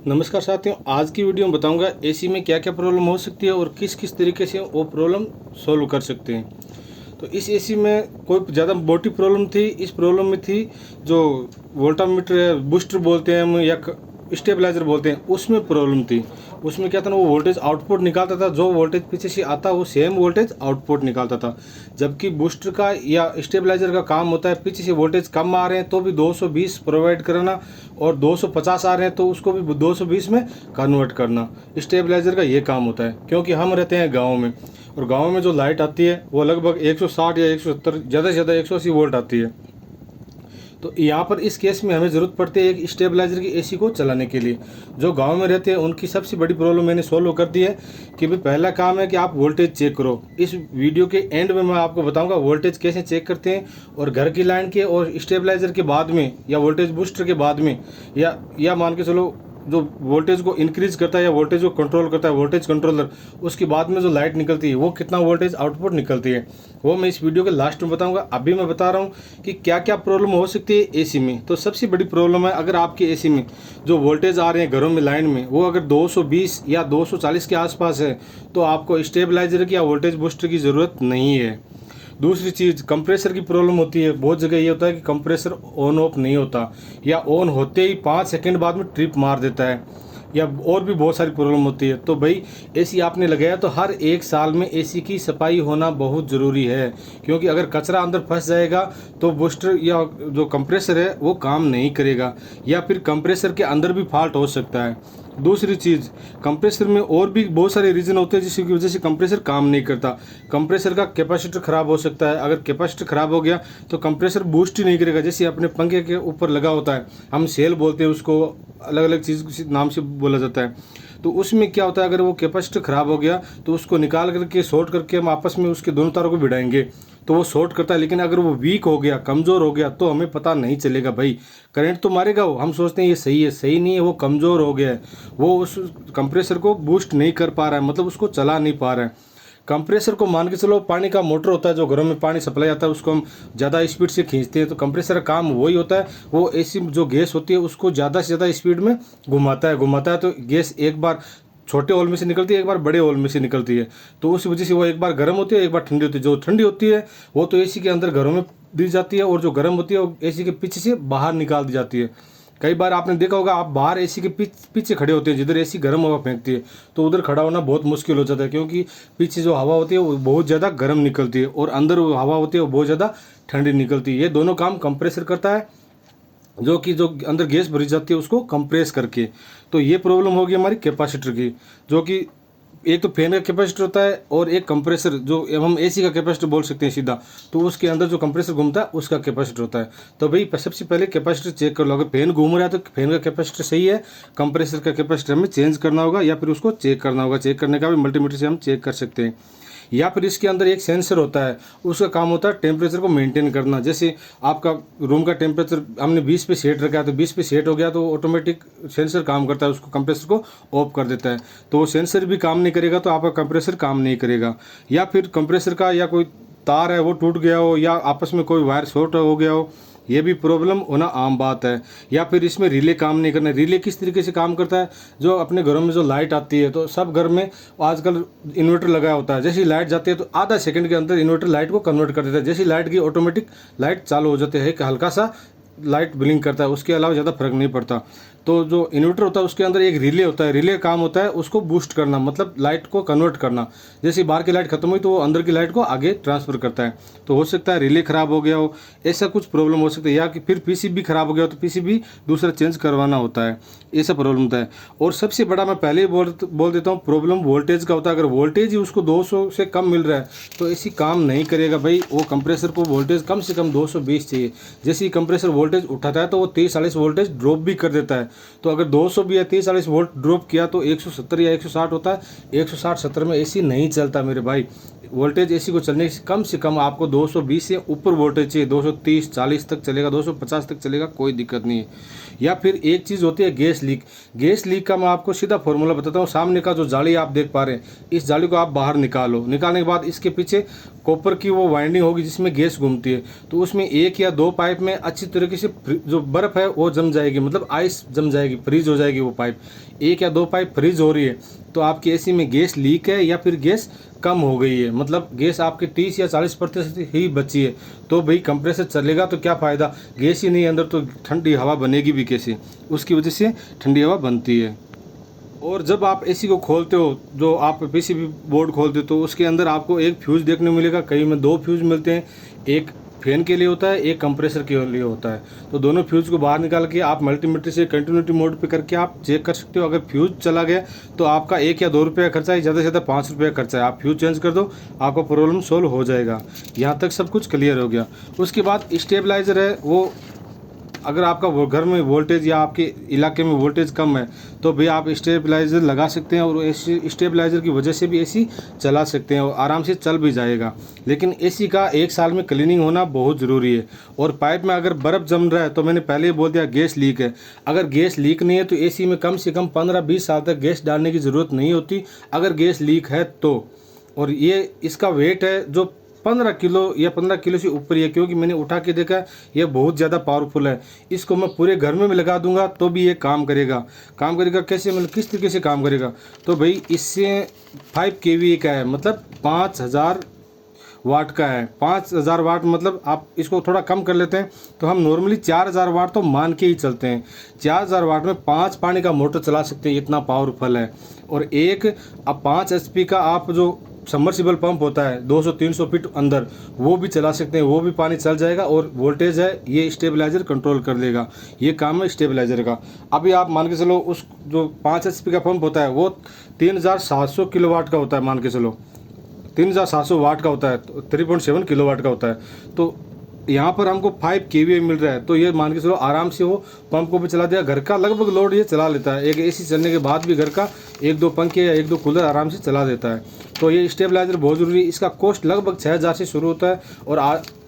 नमस्कार साथियों, आज की वीडियो में बताऊंगा एसी में क्या क्या प्रॉब्लम हो सकती है और किस किस तरीके से वो प्रॉब्लम सॉल्व कर सकते हैं। तो इस एसी में कोई ज़्यादा मोटी प्रॉब्लम थी। इस प्रॉब्लम में थी जो वोल्टामीटर बूस्टर बोलते हैं हम या स्टेबलाइजर बोलते हैं, उसमें प्रॉब्लम थी। उसमें क्या था ना, वो वोल्टेज आउटपुट निकालता था, जो वोल्टेज पीछे से आता वो सेम वोल्टेज आउटपुट निकालता था। जबकि बूस्टर का या स्टेबलाइजर का काम होता है पीछे से वोल्टेज कम आ रहे हैं तो भी 220 प्रोवाइड कराना, और 250 आ रहे हैं तो उसको भी 220 में कन्वर्ट करना। स्टेबलाइजर का ये काम होता है। क्योंकि हम रहते हैं गाँव में, और गाँव में जो लाइट आती है वो लगभग 160 या 170, ज़्यादा से ज़्यादा 180 वोल्ट आती है। तो यहाँ पर इस केस में हमें ज़रूरत पड़ती है एक स्टेबलाइजर की एसी को चलाने के लिए। जो गांव में रहते हैं उनकी सबसे बड़ी प्रॉब्लम मैंने सॉल्व कर दी है कि भाई पहला काम है कि आप वोल्टेज चेक करो। इस वीडियो के एंड में मैं आपको बताऊंगा वोल्टेज कैसे चेक करते हैं, और घर की लाइन के और स्टेबलाइजर के बाद में या वोल्टेज बूस्टर के बाद में या मान के चलो जो वोल्टेज को इंक्रीज करता है या वोल्टेज को कंट्रोल करता है वोल्टेज कंट्रोलर, उसके बाद में जो लाइट निकलती है वो कितना वोल्टेज आउटपुट निकलती है, वो मैं इस वीडियो के लास्ट में बताऊंगा। अभी मैं बता रहा हूँ कि क्या क्या प्रॉब्लम हो सकती है एसी में। तो सबसे बड़ी प्रॉब्लम है, अगर आपके एसी में जो वोल्टेज आ रहे हैं घरों में लाइन में वो अगर 220 या 240 के आसपास है तो आपको स्टेबलाइजर की या वोल्टेज बूस्टर की ज़रूरत नहीं है। दूसरी चीज़, कंप्रेसर की प्रॉब्लम होती है। बहुत जगह ये होता है कि कंप्रेसर ऑन ऑफ नहीं होता, या ऑन होते ही 5 सेकंड बाद में ट्रिप मार देता है, या और भी बहुत सारी प्रॉब्लम होती है। तो भाई एसी आपने लगाया तो हर 1 साल में एसी की सफाई होना बहुत ज़रूरी है। क्योंकि अगर कचरा अंदर फंस जाएगा तो बूस्टर या जो कंप्रेसर है वो काम नहीं करेगा, या फिर कंप्रेसर के अंदर भी फॉल्ट हो सकता है। दूसरी चीज़, कंप्रेसर में और भी बहुत सारे रीज़न होते हैं जिसकी वजह से कंप्रेसर काम नहीं करता। कंप्रेसर का कैपेसिटर ख़राब हो सकता है। अगर कैपेसिटर ख़राब हो गया तो कंप्रेसर बूस्ट ही नहीं करेगा। जैसे अपने पंखे के ऊपर लगा होता है, हम सेल बोलते हैं उसको, अलग अलग चीज़ किसी नाम से बोला जाता है। तो उसमें क्या होता है, अगर वो कैपेसिटर ख़राब हो गया तो उसको निकाल करके शॉर्ट करके हम आपस में उसके दोनों तारों को भिड़ाएंगे तो वो शॉर्ट करता है। लेकिन अगर वो वीक हो गया, कमज़ोर हो गया, तो हमें पता नहीं चलेगा। भाई करंट तो मारेगा वो, हम सोचते हैं ये सही है, सही नहीं है, वो कमज़ोर हो गया है, वो उस कंप्रेसर को बूस्ट नहीं कर पा रहा है, मतलब उसको चला नहीं पा रहा है। कंप्रेसर को मान के चलो पानी का मोटर होता है, जो घरों में पानी सप्लाई आता है उसको हम ज़्यादा स्पीड से खींचते हैं। तो कंप्रेसर का काम वही होता है, वो एसी जो गैस होती है उसको ज़्यादा से ज़्यादा स्पीड में घुमाता है तो गैस एक बार छोटे होल में से निकलती है, एक बार बड़े होल में से निकलती है। तो उस वजह से वो एक बार गर्म होती है, एक बार ठंडी होती है। जो ठंडी होती है वो तो एसी के अंदर घरों में दी जाती है, और जो गर्म होती है वो एसी के पीछे से बाहर निकाल दी जाती है। कई बार आपने देखा होगा, आप बाहर एसी के पीछे खड़े होते हैं, जिधर एसी गर्म हवा फेंकती है, तो उधर खड़ा होना बहुत मुश्किल हो जाता है। क्योंकि पीछे जो हवा होती है वो बहुत ज़्यादा गर्म निकलती है, और अंदर वो हवा होती है वो बहुत ज़्यादा ठंडी निकलती है। ये दोनों काम कंप्रेसर करता है, जो अंदर गैस भरी जाती है उसको कंप्रेस करके। तो ये प्रॉब्लम होगी हमारी कैपेसिटर की, जो कि एक तो फैन का कैपेसिटर होता है और एक कंप्रेसर, जो हम एसी का कैपेसिटर बोल सकते हैं सीधा, तो उसके अंदर जो कंप्रेसर घूमता है उसका कैपेसिटर होता है। तो भाई सबसे पहले कैपेसिटर चेक कर लो। अगर फैन घूम रहा है तो फैन का कैपेसिटर सही है, कंप्रेसर का कैपेसिटर हमें चेंज करना होगा, या फिर उसको चेक करना होगा। चेक करने का भी मल्टीमीटर से हम चेक कर सकते हैं। या फिर इसके अंदर एक सेंसर होता है, उसका काम होता है टेम्परेचर को मेंटेन करना। जैसे आपका रूम का टेम्परेचर हमने 20 पे सेट रखा है, तो 20 पे सेट हो गया तो ऑटोमेटिक सेंसर काम करता है, उसको कंप्रेसर को ऑफ कर देता है। तो वो सेंसर भी काम नहीं करेगा तो आपका कंप्रेसर काम नहीं करेगा। या फिर कंप्रेसर का या कोई तार है वो टूट गया हो, या आपस में कोई वायर शॉर्ट हो गया हो, ये भी प्रॉब्लम होना आम बात है। या फिर इसमें रिले काम नहीं करना। रिले किस तरीके से काम करता है, जो अपने घरों में जो लाइट आती है, तो सब घर में आजकल इन्वर्टर लगाया होता है। जैसे ही लाइट जाती है तो आधा सेकंड के अंदर इन्वर्टर लाइट को कन्वर्ट कर देता है। जैसे लाइट की ऑटोमेटिक लाइट चालू हो जाती है, एक हल्का सा लाइट ब्लिंक करता है, उसके अलावा ज़्यादा फर्क नहीं पड़ता। तो जो इन्वर्टर होता है उसके अंदर एक रिले होता है, रिले काम होता है उसको बूस्ट करना, मतलब लाइट को कन्वर्ट करना। जैसे बाहर की लाइट खत्म हुई तो वो अंदर की लाइट को आगे ट्रांसफ़र करता है। तो हो सकता है रिले ख़राब हो गया हो, ऐसा कुछ प्रॉब्लम हो सकता है। या कि फिर पीसीबी ख़राब हो गया हो तो पीसीबी दूसरा चेंज करवाना होता है, ऐसा प्रॉब्लम होता है। और सबसे बड़ा मैं पहले ही बोल देता हूँ, प्रॉब्लम वोल्टेज का होता है। अगर वोल्टेज ही उसको 200 से कम मिल रहा है तो ऐसी काम नहीं करेगा। भाई वो कंप्रेसर को वोल्टेज कम से कम 220 चाहिए। जैसे ही कंप्रेसर वोल्टेज उठाता है तो वो 30-40 वोल्टेज ड्रॉप भी कर देता है। तो अगर 200 भी या 30-40 वोल्ट ड्रॉप किया तो 170 या 160 होता है। 160-70 में एसी नहीं चलता मेरे भाई। वोल्टेज एसी को चलने से कम आपको 220 से ऊपर वोल्टेज चाहिए। 230-40 तक चलेगा, 250 तक चलेगा, कोई दिक्कत नहीं है। या फिर एक चीज़ होती है गैस लीक। गैस लीक का मैं आपको सीधा फॉर्मूला बताता हूँ। सामने का जो जाली आप देख पा रहे हैं, इस जाली को आप बाहर निकालो। निकालने के बाद इसके पीछे कॉपर की वो वाइंडिंग होगी जिसमें गैस घूमती है। तो उसमें 1 या 2 पाइप में अच्छी तरीके से जो बर्फ़ है वो जम जाएगी, मतलब आइस जम जाएगी, फ्रीज हो जाएगी वो पाइप। 1 या 2 पाइप फ्रीज हो रही है तो आपकी एसी में गैस लीक है या फिर गैस कम हो गई है, मतलब गैस आपकी 30 या 40% ही बची है, तो भाई कंप्रेसर चलेगा तो क्या फ़ायदा, गैस ही नहीं अंदर तो ठंडी हवा बनेगी भी कैसे, उसकी वजह से ठंडी हवा बनती है। और जब आप एसी को खोलते हो, जो आप पीसीबी बोर्ड खोलते हो, तो उसके अंदर आपको एक फ्यूज़ देखने को मिलेगा, कई में 2 फ्यूज़ मिलते हैं, एक फैन के लिए होता है, एक कंप्रेसर के लिए होता है। तो दोनों फ्यूज़ को बाहर निकाल के आप मल्टीमीटर से कंटिन्यूटी मोड पे करके आप चेक कर सकते हो। अगर फ्यूज़ चला गया तो आपका 1 या 2 रुपये का खर्चा है, ज़्यादा से ज़्यादा 5 रुपये का खर्चा है, आप फ्यूज़ चेंज कर दो, आपका प्रॉब्लम सोल्व हो जाएगा। यहाँ तक सब कुछ क्लियर हो गया। उसके बाद स्टेबलाइज़र है, वो अगर आपका वो घर में वोल्टेज या आपके इलाके में वोल्टेज कम है तो भी आप स्टेबलाइज़र लगा सकते हैं, और एसी स्टेबलाइज़र की वजह से भी एसी चला सकते हैं और आराम से चल भी जाएगा। लेकिन एसी का 1 साल में क्लीनिंग होना बहुत ज़रूरी है। और पाइप में अगर बर्फ़ जम रहा है तो मैंने पहले ही बोल दिया गैस लीक है। अगर गैस लीक नहीं है तो एसी में कम से कम 15-20 साल तक गैस डालने की ज़रूरत नहीं होती, अगर गैस लीक है तो। और ये इसका वेट है जो 15 किलो या 15 किलो से ऊपर ही है, क्योंकि मैंने उठा के देखा ये बहुत ज़्यादा पावरफुल है। इसको मैं पूरे घर में लगा दूंगा तो भी ये काम करेगा। काम करेगा कैसे, मतलब किस तरीके से काम करेगा, तो भाई इससे 5 kVA का है, मतलब 5000 वाट का है। 5000 वाट मतलब आप इसको थोड़ा कम कर लेते हैं तो हम नॉर्मली 4000 वाट तो मान के ही चलते हैं। 4000 वाट में 5 पानी का मोटर चला सकते हैं, इतना पावरफुल है। और एक अब 5 HP का आप जो सबमर्सिबल पंप होता है 200-300 फीट अंदर, वो भी चला सकते हैं, वो भी पानी चल जाएगा। और वोल्टेज है ये स्टेबलाइजर कंट्रोल कर लेगा, ये काम है स्टेबलाइजर का। अभी आप मान के चलो उस जो 5 HP का पंप होता है वो 3700 किलोवाट का होता है, मान के चलो 3700 वाट का होता है, 3.7 किलोवाट का होता है। तो यहाँ पर हमको 5 kVA मिल रहा है, तो ये मान के चलो आराम से वो पंप को भी चला दिया, घर का लगभग लोड ये चला लेता है। एक एसी चलने के बाद भी घर का 1-2 पंखे या 1-2 कूलर आराम से चला देता है। तो ये स्टेबलाइजर बहुत ज़रूरी है। इसका कॉस्ट लगभग 6000 से शुरू होता है, और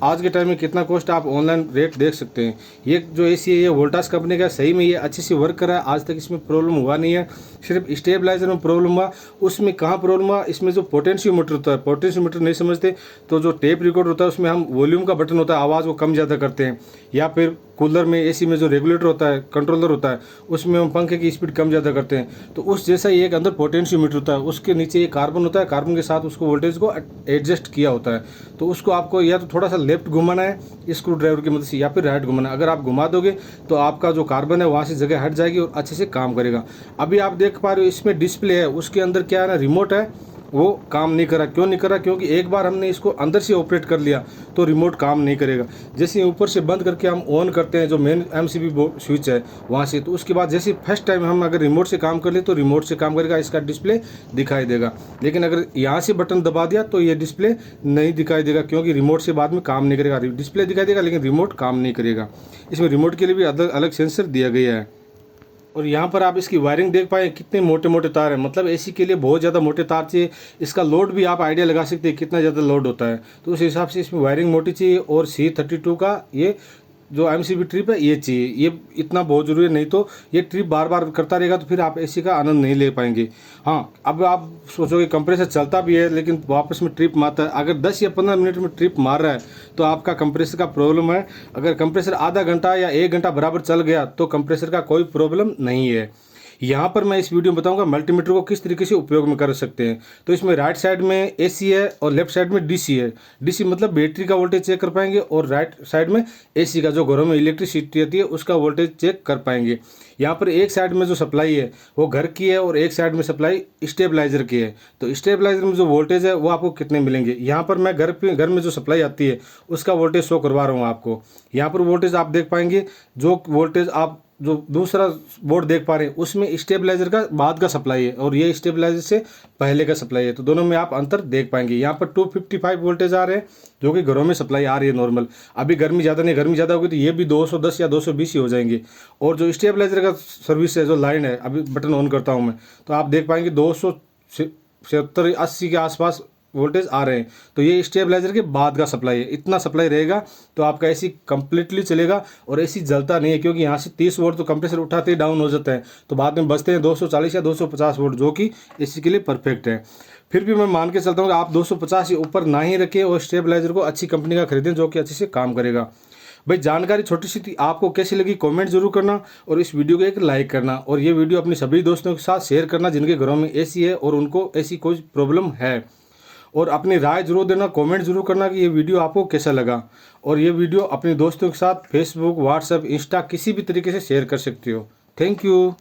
आज के टाइम में कितना कॉस्ट आप ऑनलाइन रेट देख सकते हैं। ये जो एसी है ये वोल्टास कंपनी का, सही में ये अच्छे से वर्क कर रहा है, आज तक इसमें प्रॉब्लम हुआ नहीं है। सिर्फ स्टेबलाइजर में प्रॉब्लम हुआ, उसमें कहाँ प्रॉब्लम हुआ, इसमें जो पोटेंशियोमीटर होता है, पोटेंशियोमीटर नहीं समझते तो जो टेप रिकॉर्ड होता है उसमें हम वॉल्यूम का बटन होता है, आवाज़ को कम ज़्यादा करते हैं, या फिर कूलर में एसी में जो रेगुलेटर होता है, कंट्रोलर होता है, उसमें हम पंखे की स्पीड कम ज़्यादा करते हैं। तो उस जैसा ही एक अंदर पोटेंशियोमीटर होता है, उसके नीचे एक कार्बन होता है, कार्बन के साथ उसको वोल्टेज को एडजस्ट किया होता है। तो उसको आपको या तो थोड़ा सा लेफ्ट घुमाना है स्क्रू ड्राइवर की मदद से, या फिर राइट घुमाना है। अगर आप घुमा दोगे तो आपका जो कार्बन है वहाँ से जगह हट जाएगी और अच्छे से काम करेगा। अभी आप देख पा रहे हो इसमें डिस्प्ले है, उसके अंदर क्या है ना, रिमोट है, वो काम नहीं कर रहा। क्यों नहीं कर रहा, क्योंकि एक बार हमने इसको अंदर से ऑपरेट कर लिया तो रिमोट काम नहीं करेगा। जैसे ऊपर से बंद करके हम ऑन करते हैं जो मेन MCB स्विच है वहाँ से, तो उसके बाद जैसे फर्स्ट टाइम हम अगर रिमोट से काम कर ले तो रिमोट से काम करेगा, इसका डिस्प्ले दिखाई देगा। लेकिन अगर यहाँ से बटन दबा दिया तो ये डिस्प्ले नहीं दिखाई देगा, क्योंकि रिमोट से बाद में काम नहीं करेगा। डिस्प्ले दिखाई देगा लेकिन रिमोट काम नहीं करेगा। इसमें रिमोट के लिए भी अलग अलग सेंसर दिया गया है। और यहाँ पर आप इसकी वायरिंग देख पाए कितने मोटे मोटे तार हैं, मतलब एसी के लिए बहुत ज़्यादा मोटे तार चाहिए। इसका लोड भी आप आइडिया लगा सकते हैं कितना ज़्यादा लोड होता है, तो उस हिसाब से इसमें वायरिंग मोटी चाहिए। और C32 का ये जो MCB ट्रिप है ये चाहिए, ये इतना बहुत ज़रूरी है, नहीं तो ये ट्रिप बार बार करता रहेगा तो फिर आप एसी का आनंद नहीं ले पाएंगे। हाँ, अब आप सोचोगे कंप्रेसर चलता भी है लेकिन वापस में ट्रिप मारता है। अगर 10 या 15 मिनट में ट्रिप मार रहा है तो आपका कंप्रेसर का प्रॉब्लम है। अगर कंप्रेसर आधा घंटा या 1 घंटा बराबर चल गया तो कंप्रेसर का कोई प्रॉब्लम नहीं है। यहाँ पर मैं इस वीडियो में बताऊंगा मल्टीमीटर को किस तरीके से उपयोग में कर सकते हैं। तो इसमें राइट साइड में एसी है और लेफ्ट साइड में डीसी है। डीसी मतलब बैटरी का वोल्टेज चेक कर पाएंगे, और राइट साइड में एसी का जो घरों में इलेक्ट्रिसिटी आती है उसका वोल्टेज चेक कर पाएंगे। यहाँ पर एक साइड में जो सप्लाई है वो घर की है और एक साइड में सप्लाई स्टेबलाइजर की है। तो स्टेबलाइजर में जो वोल्टेज है वो आपको कितने मिलेंगे, यहाँ पर मैं घर में जो सप्लाई आती है उसका वोल्टेज शो करवा रहा हूँ आपको। यहाँ पर वोल्टेज आप देख पाएंगे, जो वोल्टेज आप जो दूसरा बोर्ड देख पा रहे हैं उसमें स्टेबलाइजर का बाद का सप्लाई है और ये स्टेबलाइजर से पहले का सप्लाई है। तो दोनों में आप अंतर देख पाएंगे। यहाँ पर 255 वोल्टेज आ रहे हैं जो कि घरों में सप्लाई आ रही है नॉर्मल। अभी गर्मी ज़्यादा नहीं, गर्मी ज़्यादा होगी तो ये भी 210 या 220 ही हो जाएंगे। और जो स्टेबलाइजर का सर्विस है, जो लाइन है, अभी बटन ऑन करता हूँ मैं तो आप देख पाएंगे 270-80 के आसपास वोल्टेज आ रहे हैं। तो ये स्टेबलाइजर के बाद का सप्लाई है। इतना सप्लाई रहेगा तो आपका एसी कंप्लीटली चलेगा और एसी जलता नहीं है, क्योंकि यहाँ से 30 वोल्ट तो कंप्रेसर उठाते ही डाउन हो जाता है, तो बाद में बचते हैं 240 या 250 वोल्ट, जो कि एसी के लिए परफेक्ट है। फिर भी मैं मान के चलता हूँ कि आप 250 से ऊपर ना ही रखें और स्टेबलाइजर को अच्छी कंपनी का खरीदें जो कि अच्छे से काम करेगा। भाई जानकारी छोटी सी थी, आपको कैसी लगी कमेंट जरूर करना और इस वीडियो को एक लाइक करना और ये वीडियो अपने सभी दोस्तों के साथ शेयर करना जिनके घरों में एसी है और उनको ऐसी कोई प्रॉब्लम है। और अपनी राय जरूर देना, कमेंट जरूर करना कि ये वीडियो आपको कैसा लगा। और ये वीडियो अपने दोस्तों के साथ फेसबुक, व्हाट्सएप, इंस्टा किसी भी तरीके से शेयर कर सकते हो। Thank you.